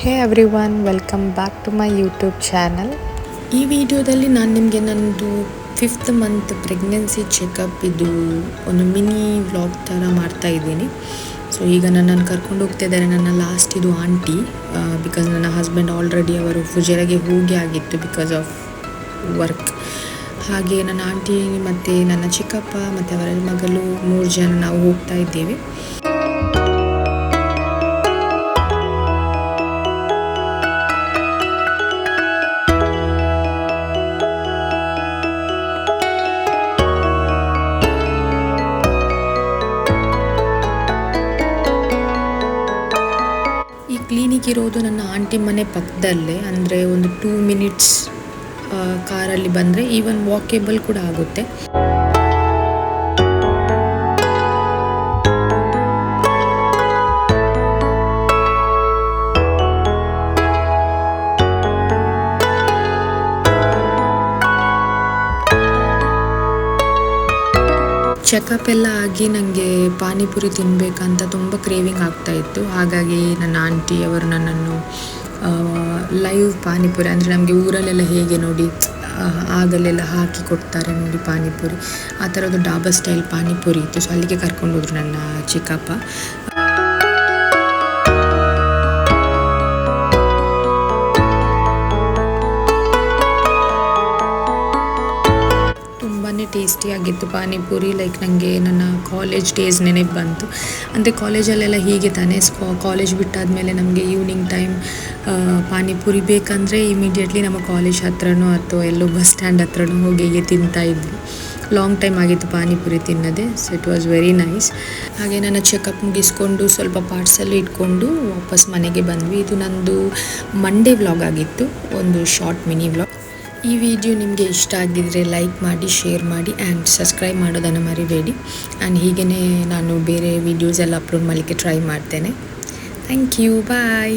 Hey everyone, welcome back to my YouTube channel. ಈ ವಿಡಿಯೋದಲ್ಲಿ ನಾನು ನಿಮಗೆ ನನ್ನದು 5th ಮಂತ್ ಪ್ರೆಗ್ನೆನ್ಸಿ ಚೆಕಪ್ ಇದು ಒಂದು ಮಿನಿ ವ್ಲಾಗ್ ಥರ ಮಾಡ್ತಾ ಇದ್ದೀನಿ. ಸೊ ಈಗ ನನ್ನನ್ನು ಕರ್ಕೊಂಡು ಹೋಗ್ತಾ ಇದ್ದಾರೆ ನನ್ನ ಲಾಸ್ಟ್ ಇದು ಆಂಟಿ, ಬಿಕಾಸ್ ನನ್ನ ಹಸ್ಬೆಂಡ್ ಆಲ್ರೆಡಿ ಅವರು ಫುಜೆರಾಗೆ ಹೋಗಿ ಆಗಿತ್ತು ಬಿಕಾಸ್ ಆಫ್ ವರ್ಕ್. ಹಾಗೆ ನನ್ನ ಆಂಟಿ ಮತ್ತು ನನ್ನ ಚಿಕ್ಕಪ್ಪ ಮತ್ತು ಅವರ ಮಗಳು 3 ಜನ ನಾವು ಹೋಗ್ತಾ ಇದ್ದೇವೆ. ಈ ಕ್ಲಿನಿಕ್ ಇರೋದು ನನ್ನ ಆಂಟಿ ಮನೆ ಪಕ್ಕದಲ್ಲೇ, ಅಂದರೆ ಒಂದು 2 ಮಿನಿಟ್ಸ್ ಕಾರಲ್ಲಿ ಬಂದರೆ ಈವನ್ ವಾಕೇಬಲ್ ಕೂಡ ಆಗುತ್ತೆ. ಚೆಕಪ್ ಎಲ್ಲ ಆಗಿ ನನಗೆ ಪಾನಿಪುರಿ ತಿನ್ನಬೇಕಂತ ತುಂಬ ಕ್ರೇವಿಂಗ್ ಆಗ್ತಾಯಿತ್ತು. ಹಾಗಾಗಿ ನನ್ನ ಆಂಟಿ ಅವರು ನನ್ನನ್ನು ಲೈವ್ ಪಾನಿಪುರಿ, ಅಂದರೆ ನಮಗೆ ಊರಲ್ಲೆಲ್ಲ ಹೇಗೆ ನೋಡಿ ಆಗಲೆಲ್ಲ ಹಾಕಿ ಕೊಡ್ತಾರೆ ನೋಡಿ ಪಾನಿಪುರಿ, ಆ ಥರದ್ದು ಡಾಬಾ ಸ್ಟೈಲ್ ಪಾನಿಪುರಿ ಇತ್ತು. ಸೊ ಅಲ್ಲಿಗೆ ಕರ್ಕೊಂಡು ಹೋದ್ರು ನನ್ನ ಚಿಕ್ಕಪ್ಪ. ಟೇಸ್ಟಿಯಾಗಿತ್ತು ಪಾನಿಪುರಿ. ಲೈಕ್ ನನಗೆ ನನ್ನ ಕಾಲೇಜ್ ಡೇಸ್ ನೆನಪು ಬಂತು. ಅಂದರೆ ಕಾಲೇಜಲ್ಲೆಲ್ಲ ಹೀಗೆ ತಾನೇ, ಕಾಲೇಜ್ ಬಿಟ್ಟಾದಮೇಲೆ ನಮಗೆ ಈವ್ನಿಂಗ್ ಟೈಮ್ ಪಾನಿಪುರಿ ಬೇಕಂದರೆ ಇಮಿಡಿಯೇಟ್ಲಿ ನಮ್ಮ ಕಾಲೇಜ್ ಹತ್ರನೋ ಅಥವಾ ಎಲ್ಲೋ ಬಸ್ ಸ್ಟ್ಯಾಂಡ್ ಹತ್ರನೋ ಹೋಗಿ ಹೀಗೆ ತಿಂತಾಯಿದ್ವಿ. ಲಾಂಗ್ ಟೈಮ್ ಆಗಿತ್ತು ಪಾನಿಪುರಿ ತಿನ್ನೋದೆ. So it was very nice. ಹಾಗೆ ನನ್ನ ಚೆಕಪ್ ಮುಗಿಸ್ಕೊಂಡು ಸ್ವಲ್ಪ ಪಾರ್ಸಲ್ ಇಟ್ಕೊಂಡು ವಾಪಸ್ ಮನೆಗೆ ಬಂದ್ವಿ. ಇದು ನಂದು ಮಂಡೇ ವ್ಲಾಗ್ ಆಗಿತ್ತು, ಒಂದು ಶಾರ್ಟ್ ಮಿನಿ ವ್ಲಾಗ್. ಈ ವಿಡಿಯೋ ನಿಮಗೆ ಇಷ್ಟ ಆಗಿದ್ದರೆ ಲೈಕ್ ಮಾಡಿ, ಶೇರ್ ಮಾಡಿ ಆ್ಯಂಡ್ ಸಬ್ಸ್ಕ್ರೈಬ್ ಮಾಡೋದನ್ನು ಮರಿಬೇಡಿ. ಆ್ಯಂಡ್ ಹೀಗೇ ನಾನು ಬೇರೆ ವೀಡಿಯೋಸ್ ಎಲ್ಲ ಅಪ್ಲೋಡ್ ಮಾಡಲಿಕ್ಕೆ ಟ್ರೈ ಮಾಡ್ತೇನೆ. Thank you, bye.